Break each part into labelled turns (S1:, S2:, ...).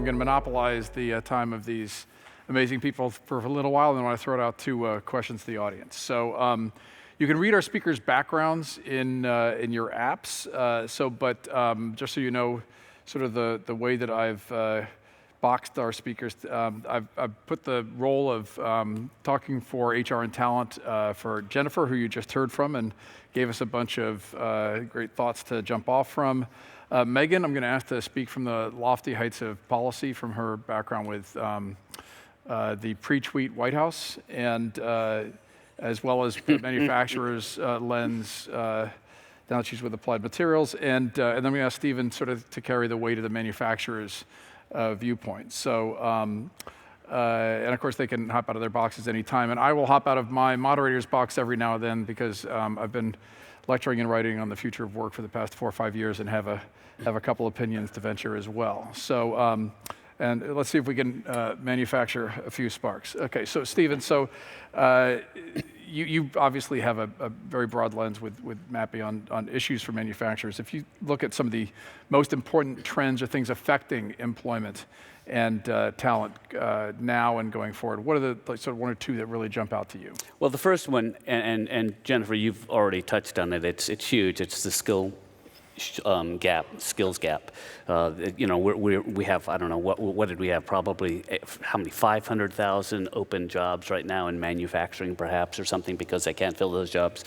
S1: going to monopolize the time of these amazing people for a little while, and then I want to throw it out to questions to the audience. So you can read our speakers' backgrounds in your apps. But just so you know, sort of the way that I've boxed our speakers, I've put the role of talking for HR and talent for Jennifer, who you just heard from, and gave us a bunch of great thoughts to jump off from. Megan, I'm going to ask to speak from the lofty heights of policy from her background with the pre-tweet White House, and as well as the manufacturer's lens. Now she's with Applied Materials, and then we asked Stephen sort of to carry the weight of the manufacturer's viewpoint. So, and of course they can hop out of their boxes anytime, and I will hop out of my moderator's box every now and then because I've been lecturing and writing on the future of work for the past 4 or 5 years and have a couple opinions to venture as well. So, and let's see if we can manufacture a few sparks. Okay, so Stephen, so you obviously have a very broad lens with mapping on issues for manufacturers. If you look at some of the most important trends or things affecting employment and talent now and going forward, what are the sort of 1 or 2 that really jump out to you?
S2: Well, the first one, and Jennifer, you've already touched on it. It's huge. It's the skills gap. You know, we have, I don't know, what did we have? Probably how many? 500,000 open jobs right now in manufacturing, perhaps, or something, because they can't fill those jobs.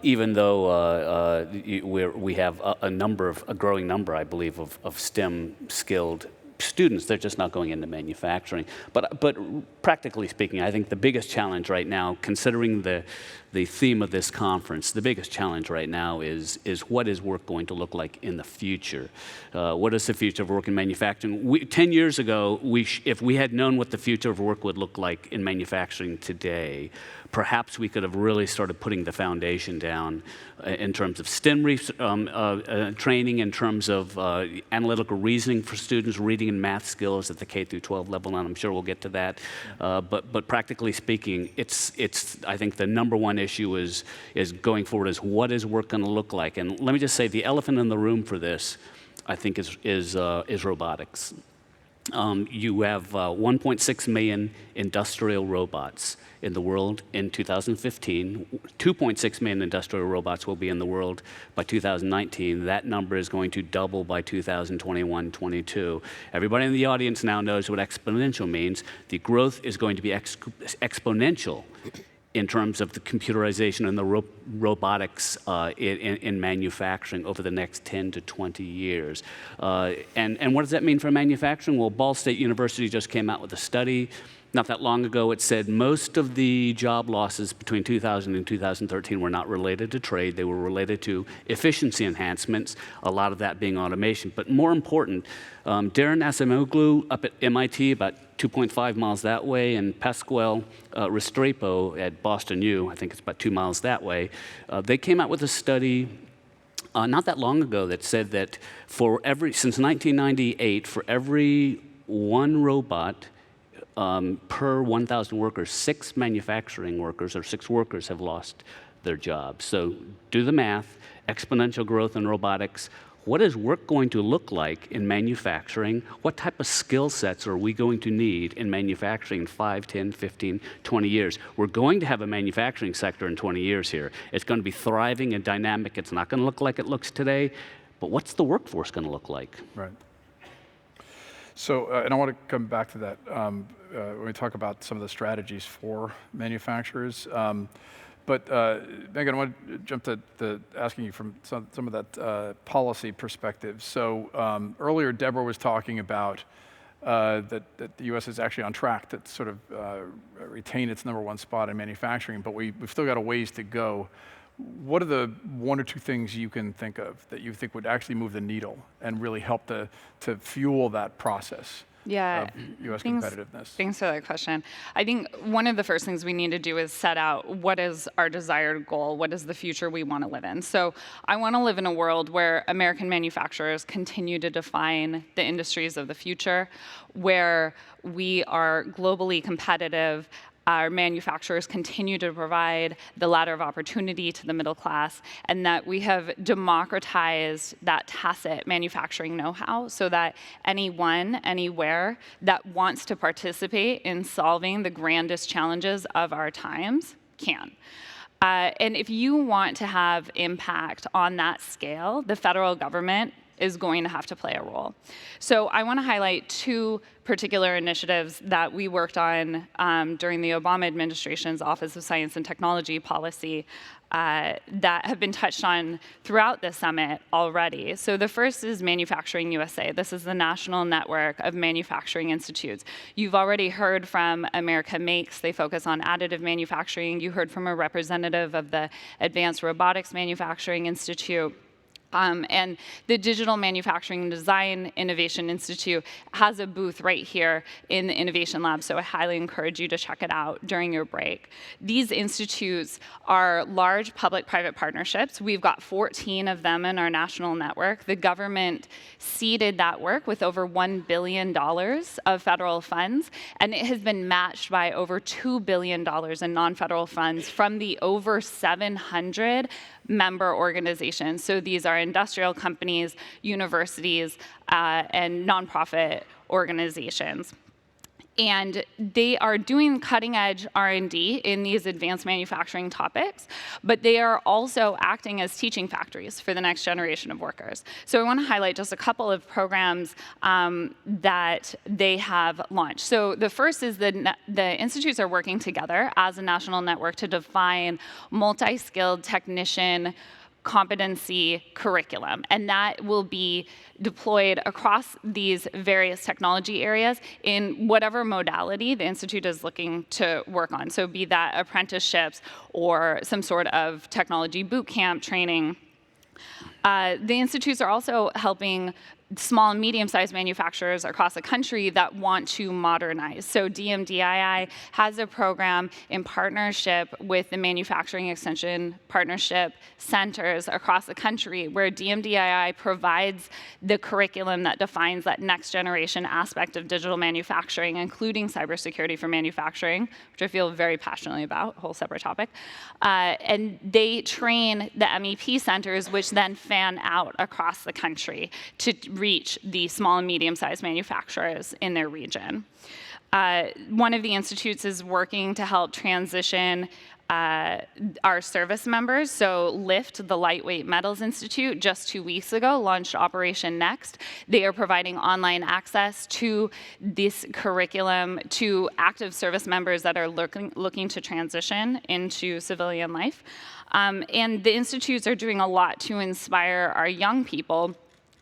S2: Even though we have a growing number, I believe, of STEM skilled students, they're just not going into manufacturing. But practically speaking, I think the biggest challenge right now, considering the theme of this conference, the biggest challenge right now is what is work going to look like in the future? What is the future of work in manufacturing? 10 years ago, if we had known what the future of work would look like in manufacturing today, perhaps we could have really started putting the foundation down in terms of STEM training, in terms of analytical reasoning for students, reading and math skills at the K through 12 level, and I'm sure we'll get to that. But practically speaking, it's I think the number one issue is going forward is what is work going to look like? And let me just say, the elephant in the room for this, I think, is robotics. You have 1.6 million industrial robots in the world in 2015. 2.6 million industrial robots will be in the world by 2019. That number is going to double by 2021-22. Everybody in the audience now knows what exponential means. The growth is going to be exponential in terms of the computerization and the robotics in manufacturing over the next 10 to 20 years. And what does that mean for manufacturing? Well, Ball State University just came out with a study not that long ago. It said most of the job losses between 2000 and 2013 were not related to trade. They were related to efficiency enhancements, a lot of that being automation. But more important, Darren Acemoglu up at MIT, about 2.5 miles that way, and Pasquale Restrepo at Boston U, I think it's about 2 miles that way. They came out with a study not that long ago that said that since 1998, for every 1 robot per 1,000 workers, 6 manufacturing workers or 6 workers have lost their jobs. So do the math, exponential growth in robotics. What is work going to look like in manufacturing? What type of skill sets are we going to need in manufacturing in 5, 10, 15, 20 years? We're going to have a manufacturing sector in 20 years here. It's going to be thriving and dynamic. It's not going to look like it looks today, but what's the workforce going to look like?
S1: Right. So, and I want to come back to that when we talk about some of the strategies for manufacturers. But Megan, I want to jump to asking you from some of that policy perspective. So earlier, Deborah was talking about that the U.S. is actually on track to sort of retain its #1 spot in manufacturing, but we've still got a ways to go. What are the 1 or 2 things you can think of that you think would actually move the needle and really help to fuel that process?
S3: Yeah,
S1: U.S. competitiveness?
S3: Thanks for that question. I think one of the first things we need to do is set out what is our desired goal, what is the future we want to live in. So I want to live in a world where American manufacturers continue to define the industries of the future, where we are globally competitive, our manufacturers continue to provide the ladder of opportunity to the middle class, and that we have democratized that tacit manufacturing know-how so that anyone, anywhere that wants to participate in solving the grandest challenges of our times can. And if you want to have impact on that scale, the federal government is going to have to play a role. So I want to highlight two particular initiatives that we worked on during the Obama administration's Office of Science and Technology policy that have been touched on throughout the summit already. So the first is Manufacturing USA. This is the national network of manufacturing institutes. You've already heard from America Makes. They focus on additive manufacturing. You heard from a representative of the Advanced Robotics Manufacturing Institute. And the Digital Manufacturing and Design Innovation Institute has a booth right here in the Innovation Lab, so I highly encourage you to check it out during your break. These institutes are large public-private partnerships. We've got 14 of them in our national network. The government seeded that work with over $1 billion of federal funds, and it has been matched by over $2 billion in non-federal funds from the over 700 member organizations. So these are industrial companies, universities, and nonprofit organizations. And they are doing cutting-edge R&D in these advanced manufacturing topics, but they are also acting as teaching factories for the next generation of workers. So I want to highlight just a couple of programs that they have launched. So the first is the institutes are working together as a national network to define multi-skilled technician competency curriculum, and that will be deployed across these various technology areas in whatever modality the Institute is looking to work on. So be that apprenticeships or some sort of technology boot camp training. The institutes are also helping small and medium-sized manufacturers across the country that want to modernize. So DMDII has a program in partnership with the Manufacturing Extension Partnership Centers across the country where DMDII provides the curriculum that defines that next generation aspect of digital manufacturing, including cybersecurity for manufacturing, which I feel very passionately about, a whole separate topic. And they train the MEP centers, which then fan out across the country to reach the small and medium-sized manufacturers in their region. One of the institutes is working to help transition our service members. So LIFT, the Lightweight Metals Institute, just 2 weeks ago launched Operation Next. They are providing online access to this curriculum to active service members that are looking to transition into civilian life. And the institutes are doing a lot to inspire our young people.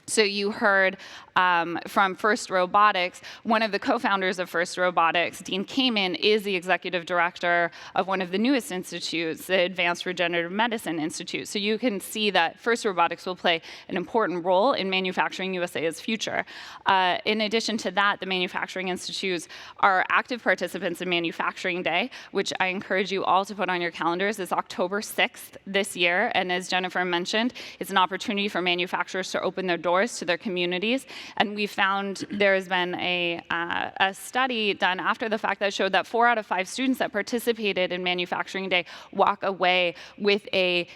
S3: So you heard from First Robotics. One of the co-founders of First Robotics, Dean Kamen, is the executive director of one of the newest institutes, the Advanced Regenerative Medicine Institute. So you can see that First Robotics will play an important role in Manufacturing USA's future. In addition to that, the Manufacturing Institutes are active participants in Manufacturing Day, which I encourage you all to put on your calendars. It's October 6th this year, and as Jennifer mentioned, it's an opportunity for manufacturers to open their doors to their communities. And we found there has been a study done after the fact that showed that 4 out of 5 students that participated in Manufacturing Day walk away with a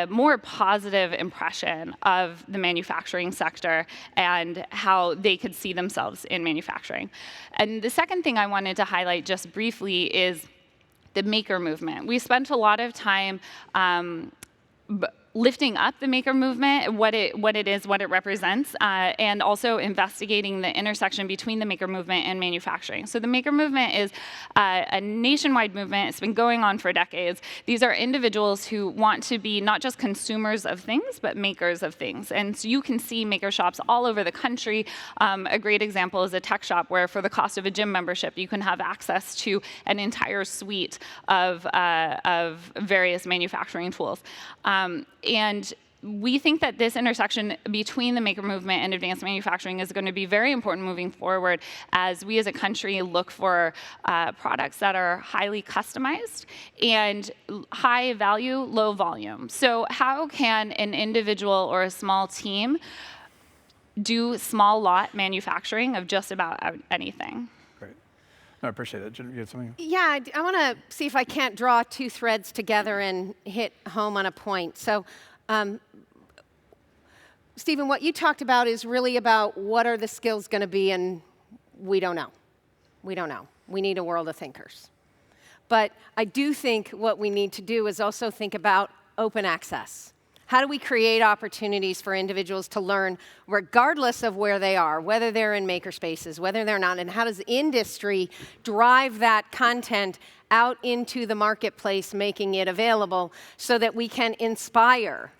S3: more positive impression of the manufacturing sector and how they could see themselves in manufacturing. And the second thing I wanted to highlight just briefly is the maker movement. We spent a lot of time lifting up the maker movement, what it is, what it represents, and also investigating the intersection between the maker movement and manufacturing. So the maker movement is a nationwide movement. It's been going on for decades. These are individuals who want to be not just consumers of things, but makers of things. And so you can see maker shops all over the country. A great example is a tech shop where for the cost of a gym membership, you can have access to an entire suite of various manufacturing tools. And we think that this intersection between the maker movement and advanced manufacturing is going to be very important moving forward as we as a country look for products that are highly customized and high value, low volume. So how can an individual or a small team do small lot manufacturing of just about anything?
S1: No, I appreciate it. Jen, you had something?
S4: Yeah, I want to see if I can't draw two threads together and hit home on a point. So, Stephen, what you talked about is really about what are the skills going to be, and we don't know. We don't know. We need a world of thinkers. But I do think what we need to do is also think about open access. How do we create opportunities for individuals to learn regardless of where they are, whether they're in makerspaces, whether they're not, and how does industry drive that content out into the marketplace, making it available so that we can inspire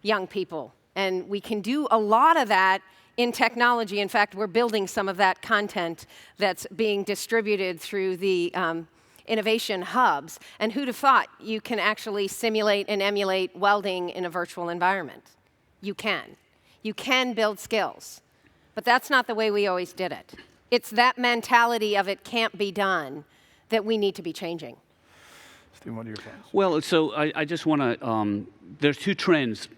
S4: young people? And we can do a lot of that in technology. In fact, we're building some of that content that's being distributed through the innovation hubs. And who'd have thought you can actually simulate and emulate welding in a virtual environment? You can. You can build skills. But that's not the way we always did it. It's that mentality of it can't be done that we need to be changing.
S1: Stephen, what are your thoughts?
S2: Well, so I just want to, there's two trends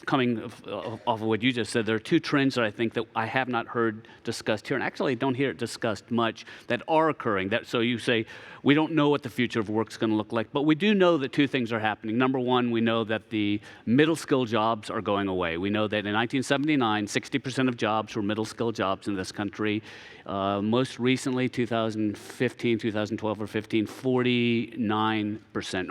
S2: coming off of what you just said. There are two trends that I think that I have not heard discussed here, and actually I don't hear it discussed much, that are occurring. So you say, we don't know what the future of work is going to look like, but we do know that two things are happening. Number one, we know that the middle skill jobs are going away. We know that in 1979, 60% of jobs were middle skill jobs in this country. Most recently, 2015, 2012 or 15, 49%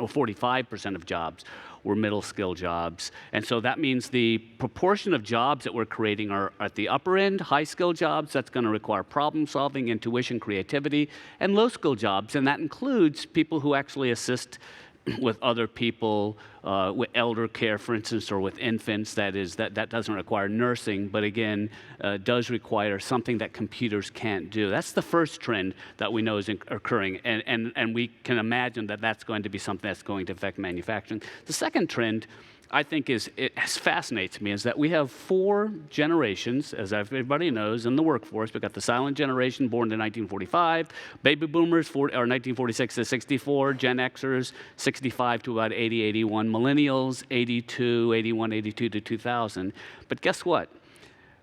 S2: or 45% of jobs were middle skill jobs. And so that means the proportion of jobs that we're creating are at the upper end, high skill jobs. That's going to require problem solving, intuition, creativity, and low skill jobs. And that includes people who actually assist with other people, with elder care, for instance, or with infants. That doesn't require nursing, but again, does require something that computers can't do. That's the first trend that we know is occurring, and we can imagine that that's going to be something that's going to affect manufacturing. The second trend, I think, fascinates me, is that we have four generations, as everybody knows, in the workforce. We've got the silent generation, born in 1945, baby boomers, 1946 to 64, Gen Xers, 65 to about 80, 81, millennials, 82, 81, 82 to 2000. But guess what?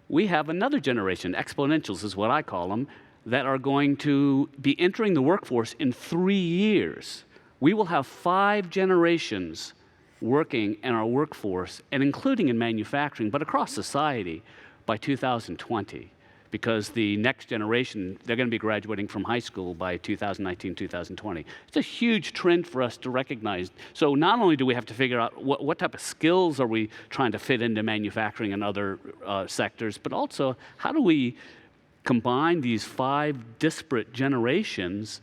S2: We have another generation, exponentials is what I call them, that are going to be entering the workforce in 3 years. We will have 5 generations working in our workforce, and including in manufacturing, but across society by 2020, because the next generation, they're going to be graduating from high school by 2019, 2020. It's a huge trend for us to recognize. So not only do we have to figure out what type of skills are we trying to fit into manufacturing and other sectors, but also how do we combine these 5 disparate generations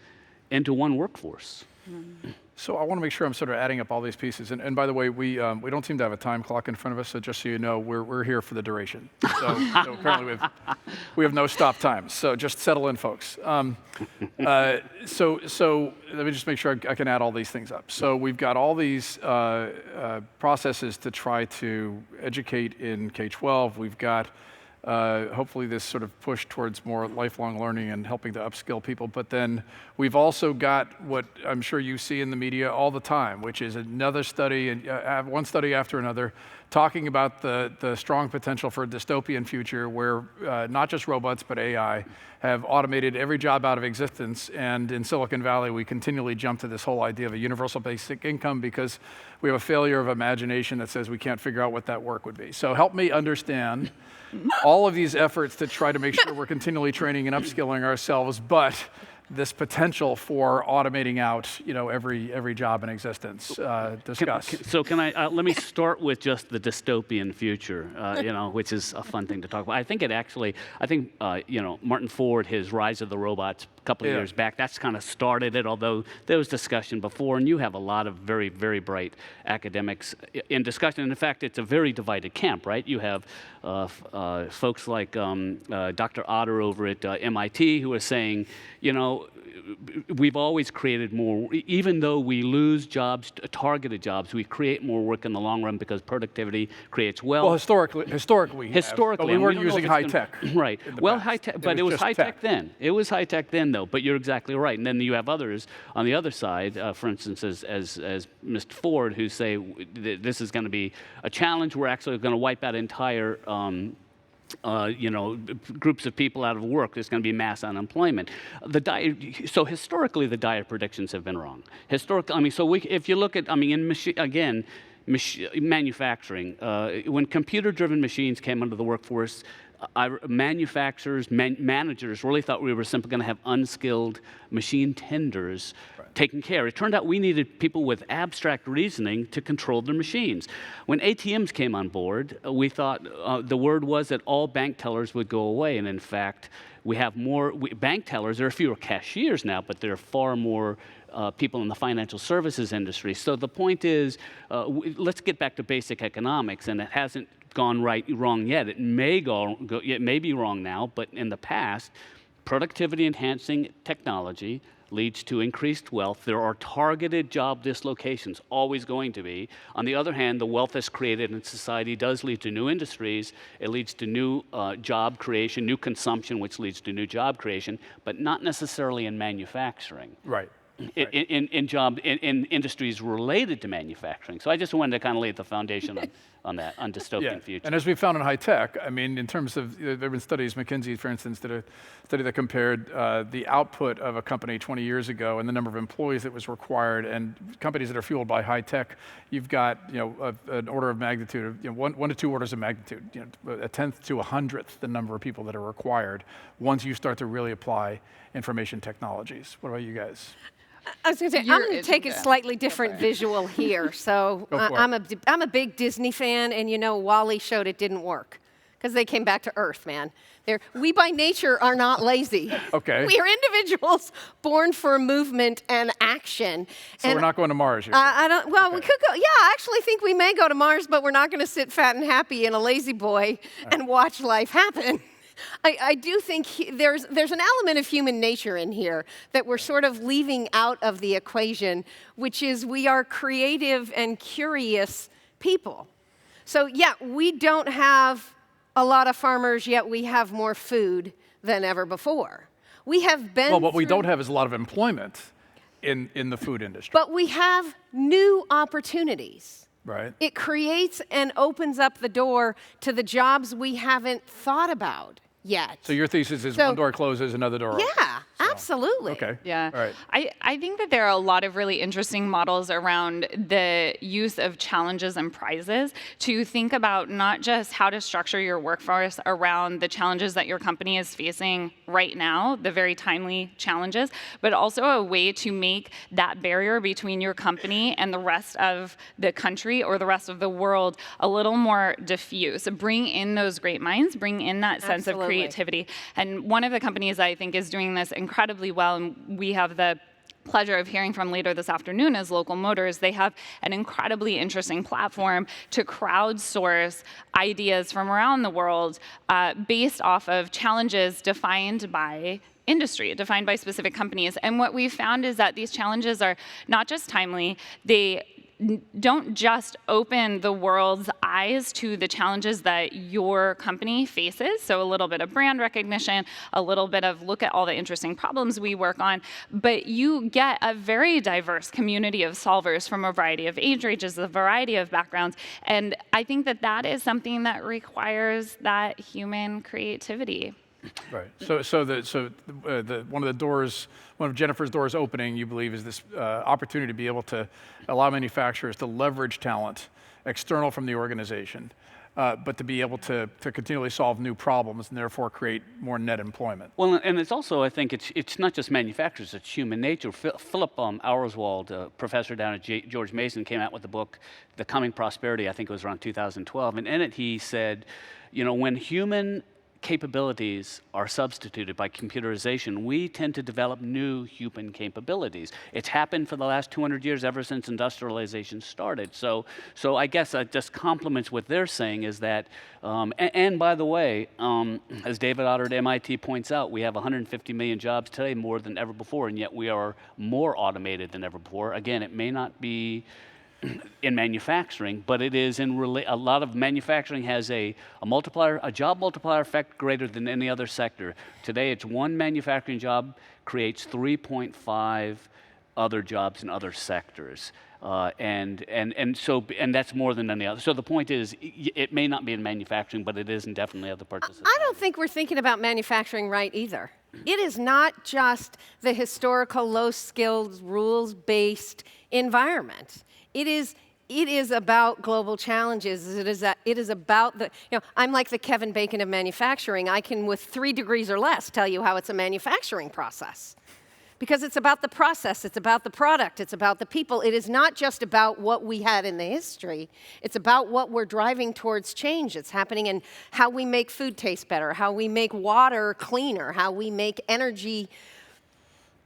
S2: into one workforce?
S1: Mm-hmm. So I want to make sure I'm sort of adding up all these pieces. And by the way, we don't seem to have a time clock in front of us, so just so you know, we're here for the duration. So apparently we have no stop times. So just settle in, folks. So let me just make sure I can add all these things up. So we've got all these processes to try to educate in K-12. We've got hopefully this sort of push towards more lifelong learning and helping to upskill people. But then we've also got what I'm sure you see in the media all the time, which is another study, and one study after another, talking about the strong potential for a dystopian future where not just robots, but AI have automated every job out of existence. And in Silicon Valley, we continually jump to this whole idea of a universal basic income because we have a failure of imagination that says we can't figure out what that work would be. So help me understand all of these efforts to try to make sure we're continually training and upskilling ourselves, but this potential for automating out, every job in existence. Discuss.
S2: So can I, let me start with just the dystopian future, which is a fun thing to talk about. I think Martin Ford, his Rise of the Robots a couple of years back, that's kind of started it, although there was discussion before, and you have a lot of very, very bright academics in discussion. And in fact, it's a very divided camp, right? You have folks like Dr. Otter over at MIT who are saying, we've always created more, even though we lose jobs, targeted jobs, we create more work in the long run because productivity creates wealth.
S1: Well, historically, but we weren't using high tech.
S2: Right. Well, high tech, but it was high tech then. It was high tech then, though. But you're exactly right. And then you have others on the other side, for instance, as Mr. Ford, who say this is going to be a challenge. We're actually going to wipe out entire groups of people out of work. There's going to be mass unemployment. So historically, the diet predictions have been wrong. Historically, if you look at, manufacturing, when computer-driven machines came into the workforce, manufacturers, managers really thought we were simply going to have unskilled machine tenders taking care. It turned out we needed people with abstract reasoning to control their machines. When ATMs came on board, we thought the word was that all bank tellers would go away, and in fact, we have more bank tellers. There are fewer cashiers now, but there are far more people in the financial services industry. So the point is, let's get back to basic economics, and it hasn't gone wrong yet. It may it may be wrong now, but in the past, productivity-enhancing technology leads to increased wealth. There are targeted job dislocations, always going to be. On the other hand, the wealth that's created in society does lead to new industries. It leads to new job creation, new consumption, which leads to new job creation, but not necessarily in manufacturing.
S1: Right.
S2: In industries related to manufacturing. So I just wanted to kind of lay the foundation on that, on dystopian future.
S1: And as we found in high tech, I mean, in terms of, there have been studies, McKinsey, for instance, did a study that compared the output of a company 20 years ago and the number of employees that was required, and companies that are fueled by high tech, you've got, an order of magnitude, of, one to two orders of magnitude, a tenth to 100th the number of people that are required once you start to really apply information technologies. What about you guys?
S4: I was going to say, I'm going to take a slightly different visual here. So I'm a big Disney fan, and WALL-E showed it didn't work because they came back to Earth, man. We by nature are not lazy.
S1: Okay.
S4: We are individuals born for movement and action.
S1: So we're not going to Mars.
S4: We could go. Yeah, I actually think we may go to Mars, but we're not going to sit fat and happy in a lazy boy and watch life happen. I do think there's an element of human nature in here that we're sort of leaving out of the equation, which is we are creative and curious people. So yeah, we don't have a lot of farmers, yet we have more food than ever before. We have been
S1: Well, what we don't have is a lot of employment in the food industry.
S4: But we have new opportunities.
S1: Right.
S4: It creates and opens up the door to the jobs we haven't thought about yet.
S1: So your thesis is one door closes, another door opens.
S4: Yeah, absolutely.
S1: Okay.
S3: Yeah.
S1: All right.
S3: I think that there are a lot of really interesting models around the use of challenges and prizes to think about not just how to structure your workforce around the challenges that your company is facing right now, the very timely challenges, but also a way to make that barrier between your company and the rest of the country or the rest of the world a little more diffuse. Bring in those great minds, bring in that sense of creativity. And one of the companies I think is doing this incredibly well, and we have the pleasure of hearing from later this afternoon, is Local Motors. They have an incredibly interesting platform to crowdsource ideas from around the world based off of challenges defined by industry, defined by specific companies. And what we've found is that these challenges are not just timely, they don't just open the world's eyes to the challenges that your company faces. So a little bit of brand recognition, a little bit of look at all the interesting problems we work on, but you get a very diverse community of solvers from a variety of age ranges, a variety of backgrounds. And I think that that is something that requires that human creativity.
S1: Right. One of Jennifer's doors opening, you believe, is this opportunity to be able to allow manufacturers to leverage talent external from the organization, but to be able to continually solve new problems and therefore create more net employment.
S2: Well, and it's also, I think, it's not just manufacturers, it's human nature. Philip Auerswald, a professor down at George Mason, came out with the book, The Coming Prosperity, I think it was around 2012, and in it he said, when human capabilities are substituted by computerization, we tend to develop new human capabilities. It's happened for the last 200 years, ever since industrialization started. So I guess that just complements what they're saying is that, and by the way, as David Otter at MIT points out, we have 150 million jobs today, more than ever before, and yet we are more automated than ever before. Again, it may not be in manufacturing, but it is in a lot of manufacturing has a job multiplier effect greater than any other sector. Today, it's one manufacturing job creates 3.5 other jobs in other sectors. And that's more than any other. So the point is, it may not be in manufacturing, but it is in definitely other parts of society.
S4: I don't think we're thinking about manufacturing right either. It is not just the historical, low-skilled, rules-based environment. It is about global challenges. It is about the, I'm like the Kevin Bacon of manufacturing. I can, with 3 degrees or less, tell you how it's a manufacturing process. Because it's about the process, it's about the product, it's about the people. It is not just about what we had in the history. It's about what we're driving towards change. It's happening in how we make food taste better, how we make water cleaner, how we make energy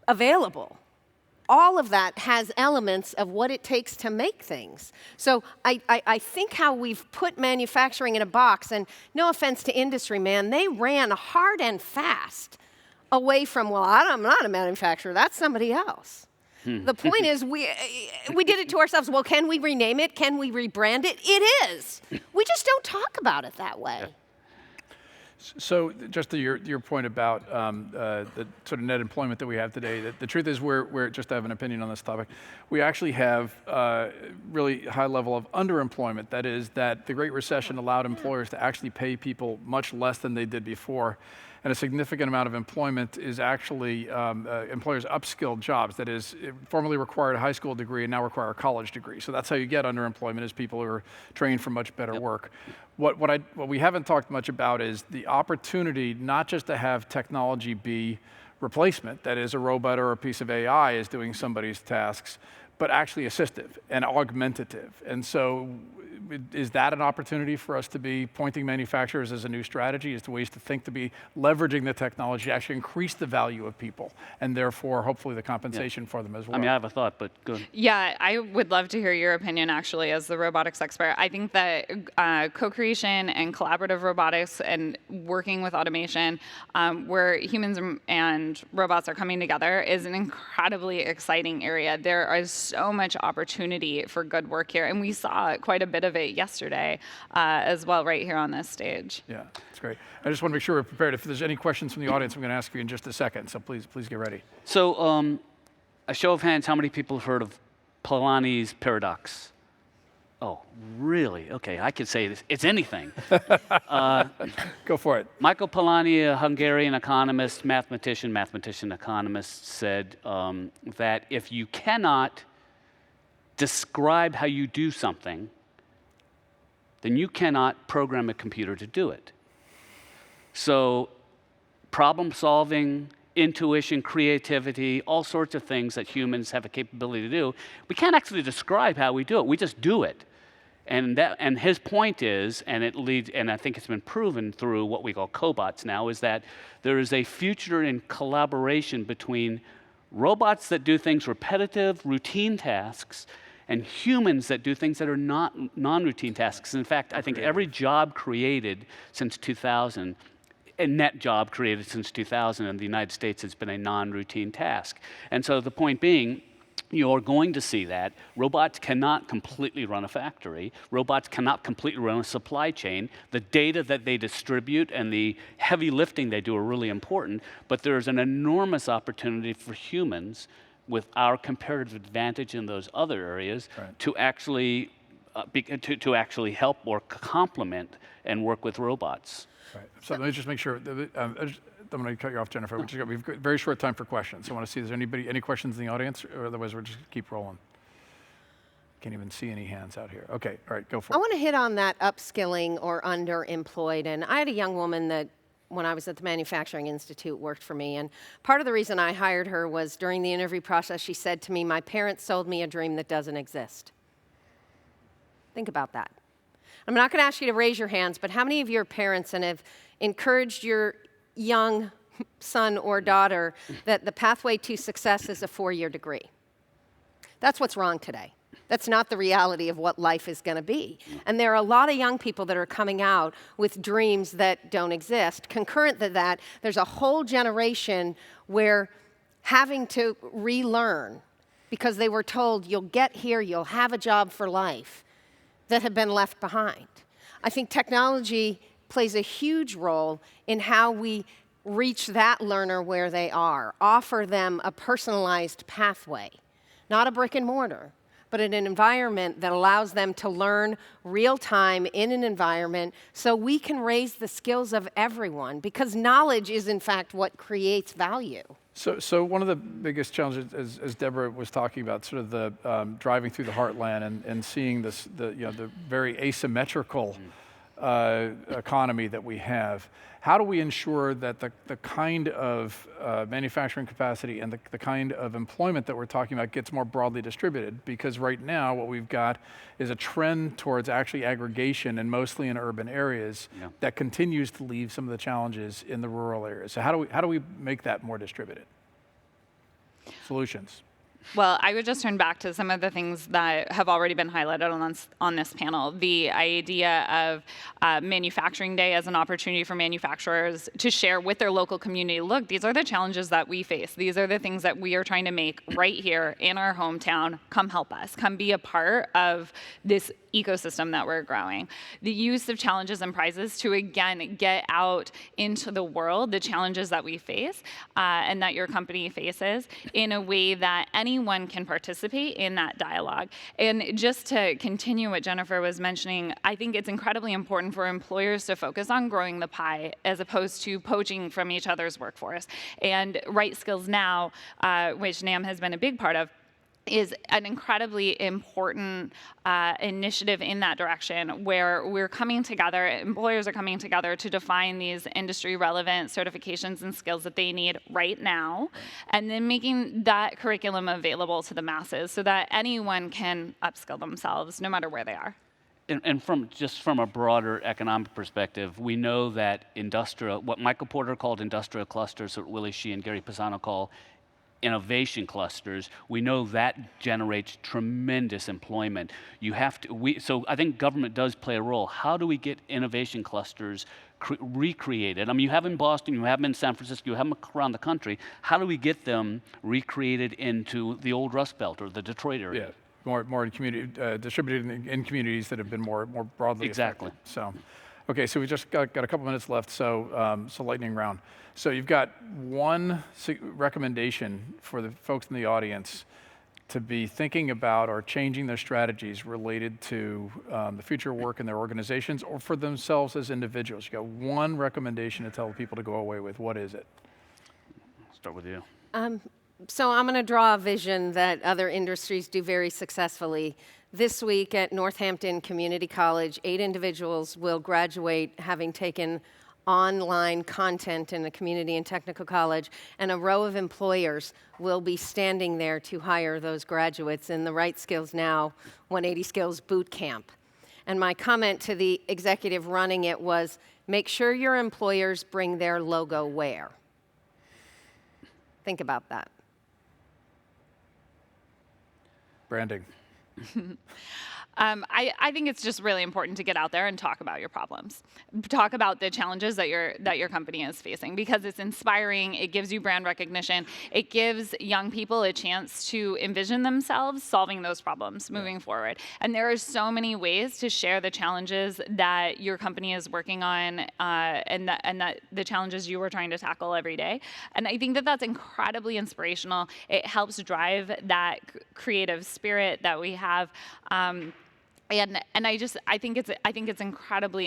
S4: available. All of that has elements of what it takes to make things. So I think how we've put manufacturing in a box, and no offense to industry, man, they ran hard and fast away from, well, I'm not a manufacturer, that's somebody else. The point is, we did it to ourselves. Well, can we rename it? Can we rebrand it? It is. We just don't talk about it that way.
S1: So just to your point about the sort of net employment that we have today, the truth is we're just to have an opinion on this topic, we actually have really high level of underemployment. That is that the Great Recession allowed employers to actually pay people much less than they did before. And a significant amount of employment is actually employers' upskilled jobs. That is, it formerly required a high school degree and now require a college degree. So that's how you get underemployment, is people who are trained for much better work. What we haven't talked much about is the opportunity not just to have technology be replacement, that is, a robot or a piece of AI is doing somebody's tasks, but actually assistive and augmentative. And so is that an opportunity for us to be pointing manufacturers as a new strategy, as to ways to think to be leveraging the technology to actually increase the value of people and therefore hopefully the compensation for them as well?
S2: I mean, I have a thought, but go ahead.
S3: Yeah, I would love to hear your opinion actually as the robotics expert. I think that co-creation and collaborative robotics and working with automation where humans and robots are coming together is an incredibly exciting area. There is so much opportunity for good work here, and we saw quite a bit of it yesterday as well right here on this stage.
S1: Yeah, that's great. I just want to make sure we're prepared. If there's any questions from the audience, I'm going to ask you in just a second, so please get ready.
S2: So a show of hands, how many people have heard of Polanyi's paradox? Oh, really? Okay, I could say this. It's anything.
S1: Go for it.
S2: Michael Polanyi, a Hungarian economist, mathematician, economist, said that if you cannot describe how you do something, then you cannot program a computer to do it. So problem solving, intuition, creativity, all sorts of things that humans have a capability to do, we can't actually describe how we do it. We just do it. And his point is, and it leads, and I think it's been proven through what we call cobots now, is that there is a future in collaboration between robots that do things repetitive, routine tasks, and humans that do things that are not non-routine tasks. In fact, I think every job created since 2000, a net job created since 2000 in the United States has been a non-routine task. And so the point being, you're going to see that. Robots cannot completely run a factory. Robots cannot completely run a supply chain. The data that they distribute and the heavy lifting they do are really important, but there's an enormous opportunity for humans with our comparative advantage in those other areas to actually to actually help or complement and work with robots.
S1: Right. So let me just make sure. I'm going to cut you off, Jennifer. We've got very short time for questions. So I want to see if there's any questions in the audience, or otherwise we're just going to keep rolling. Can't even see any hands out here. Okay, all right, go for it.
S4: I want to hit on that upskilling or underemployed. And I had a young woman that, when I was at the Manufacturing Institute, worked for me. And part of the reason I hired her was during the interview process, she said to me, "My parents sold me a dream that doesn't exist." Think about that. I'm not going to ask you to raise your hands, but how many of your parents have encouraged your young son or daughter that the pathway to success is a 4-year degree? That's what's wrong today. That's not the reality of what life is going to be. And there are a lot of young people that are coming out with dreams that don't exist. Concurrent to that, there's a whole generation where having to relearn because they were told you'll get here, you'll have a job for life, that have been left behind. I think technology plays a huge role in how we reach that learner where they are, offer them a personalized pathway. not a brick and mortar, but in an environment that allows them to learn real time in an environment so we can raise the skills of everyone, because knowledge is in fact what creates value.
S1: So one of the biggest challenges, as Deborah was talking about, sort of the driving through the heartland and seeing this, the very asymmetrical economy that we have. How do we ensure that the kind of manufacturing capacity and the kind of employment that we're talking about gets more broadly distributed? Because right now what we've got is a trend towards actually aggregation, and mostly in urban areas, that continues to leave some of the challenges in the rural areas. So how do we make that more distributed? Solutions.
S3: Well, I would just turn back to some of the things that have already been highlighted on this panel. The idea of Manufacturing Day as an opportunity for manufacturers to share with their local community, look, these are the challenges that we face. These are the things that we are trying to make right here in our hometown. Come help us. Come be a part of this ecosystem that we're growing. The use of challenges and prizes to, again, get out into the world, the challenges that we face and that your company faces, in a way that anyone can participate in that dialogue. And just to continue what Jennifer was mentioning, I think it's incredibly important for employers to focus on growing the pie as opposed to poaching from each other's workforce. And Right Skills Now, which NAM has been a big part of, is an incredibly important initiative in that direction, where we're coming together, employers are coming together to define these industry relevant certifications and skills that they need right now, and then making that curriculum available to the masses so that anyone can upskill themselves no matter where they are.
S2: And from a broader economic perspective, we know that what Michael Porter called industrial clusters, what Willie Shih and Gary Pisano call innovation clusters, we know that generates tremendous employment. So I think government does play a role. How do we get innovation clusters recreated? I mean, you have them in Boston, you have them in San Francisco, you have them around the country. How do we get them recreated into the old Rust Belt or the Detroit area?
S1: Yeah, more in community, distributed in communities that have been more broadly
S2: exactly
S1: affected. So, okay, so we just got a couple minutes left, so lightning round. So you've got one recommendation for the folks in the audience to be thinking about or changing their strategies related to the future work in their organizations or for themselves as individuals. You got one recommendation to tell people to go away with. What is it?
S2: I'll start with you.
S4: So I'm going to draw a vision that other industries do very successfully. This week at Northampton Community College, 8 individuals will graduate having taken online content in the community and technical college, and a row of employers will be standing there to hire those graduates in the Right Skills Now 180 Skills Boot Camp. And my comment to the executive running it was, make sure your employers bring their logo where. Think about that.
S1: Branding.
S3: I think it's just really important to get out there and talk about your problems. Talk about the challenges that your company is facing, because it's inspiring, it gives you brand recognition, it gives young people a chance to envision themselves solving those problems moving forward. And there are so many ways to share the challenges that your company is working on and that the challenges you are trying to tackle every day. And I think that that's incredibly inspirational. It helps drive that creative spirit that we have. And I think it's incredibly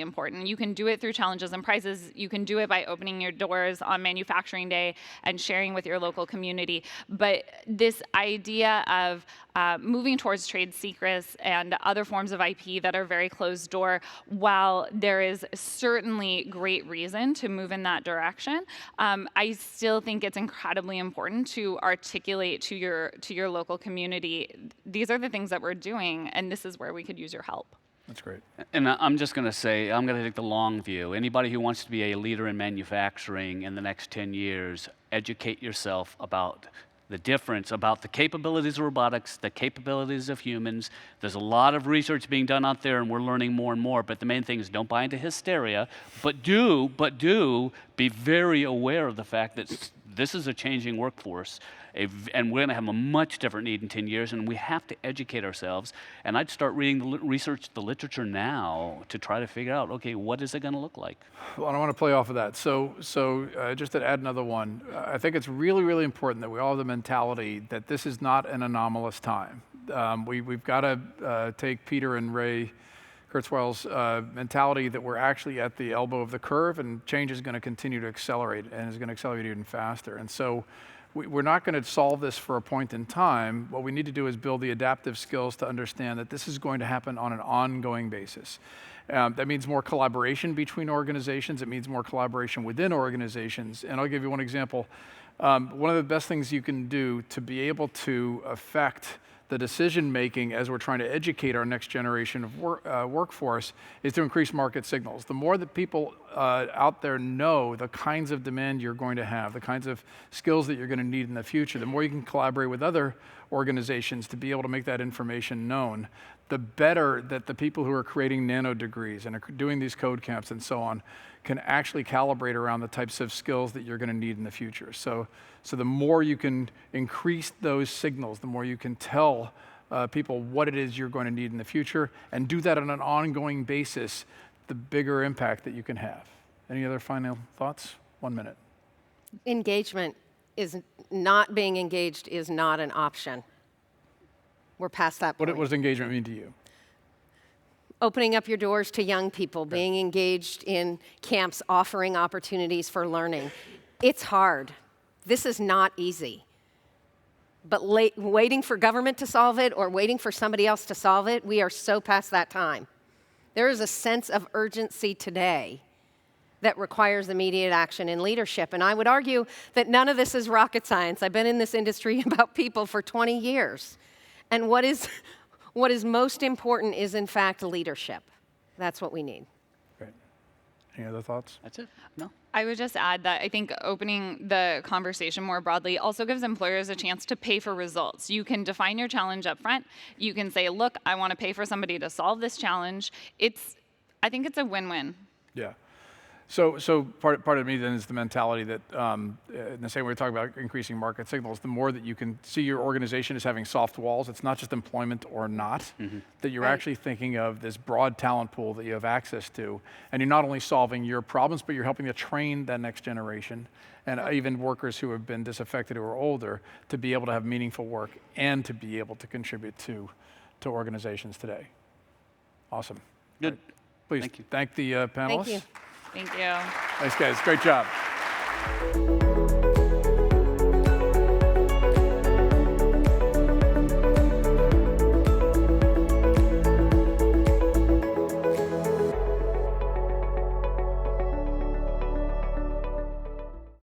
S3: important. You can do it through challenges and prizes. You can do it by opening your doors on Manufacturing Day and sharing with your local community. But this idea of moving towards trade secrets and other forms of IP that are very closed door, while there is certainly great reason to move in that direction, I still think it's incredibly important to articulate to your local community, these are the things that we're doing, and this is where we could use your help.
S1: That's great.
S2: And I'm just going to say, I'm going to take the long view. Anybody who wants to be a leader in manufacturing in the next 10 years, educate yourself about the difference, about the capabilities of robotics, the capabilities of humans. There's a lot of research being done out there, and we're learning more and more. But the main thing is, don't buy into hysteria, but do be very aware of the fact that this is a changing workforce, and we're going to have a much different need in 10 years, and we have to educate ourselves. And I'd start reading the research, the literature now to try to figure out, okay, what is it going to look like?
S1: Well, I want to play off of that. So just to add another one, I think it's really, really important that we all have the mentality that this is not an anomalous time. We've got to take Peter and Ray Kurzweil's mentality that we're actually at the elbow of the curve, and change is going to continue to accelerate, and is going to accelerate even faster. And so we're not going to solve this for a point in time. What we need to do is build the adaptive skills to understand that this is going to happen on an ongoing basis. That means more collaboration between organizations. It means more collaboration within organizations. And I'll give you one example. One of the best things you can do to be able to affect the decision making as we're trying to educate our next generation of workforce is to increase market signals. The more that people out there know the kinds of demand you're going to have, the kinds of skills that you're going to need in the future, the more you can collaborate with other organizations to be able to make that information known, the better that the people who are creating nano degrees and are doing these code camps and so on can actually calibrate around the types of skills that you're going to need in the future. So the more you can increase those signals, the more you can tell people what it is you're going to need in the future, and do that on an ongoing basis, the bigger impact that you can have. Any other final thoughts? 1 minute.
S4: Engagement is not being engaged is not an option. We're past that point.
S1: What does engagement mean to you?
S4: Opening up your doors to young people, being engaged in camps, offering opportunities for learning. It's hard. This is not easy. But waiting for government to solve it or waiting for somebody else to solve it, we are so past that time. There is a sense of urgency today that requires immediate action and leadership. And I would argue that none of this is rocket science. I've been in this industry about people for 20 years. And what is most important is, in fact, leadership. That's what we need.
S1: Great. Any other thoughts?
S2: That's it. No?
S3: I would just add that I think opening the conversation more broadly also gives employers a chance to pay for results. You can define your challenge up front. You can say, look, I want to pay for somebody to solve this challenge. I think it's a win-win.
S1: Yeah. So part of me then is the mentality that in the same way we're talking about increasing market signals, the more that you can see your organization as having soft walls, it's not just employment or not, that you're actually thinking of this broad talent pool that you have access to, and you're not only solving your problems, but you're helping to train that next generation, and even workers who have been disaffected or older, to be able to have meaningful work and to be able to contribute to organizations today. Awesome.
S2: Good.
S1: Right. Please
S2: Thank you.
S1: thank the panelists.
S4: Thank you.
S3: Thank you.
S1: Thanks, guys. Great job.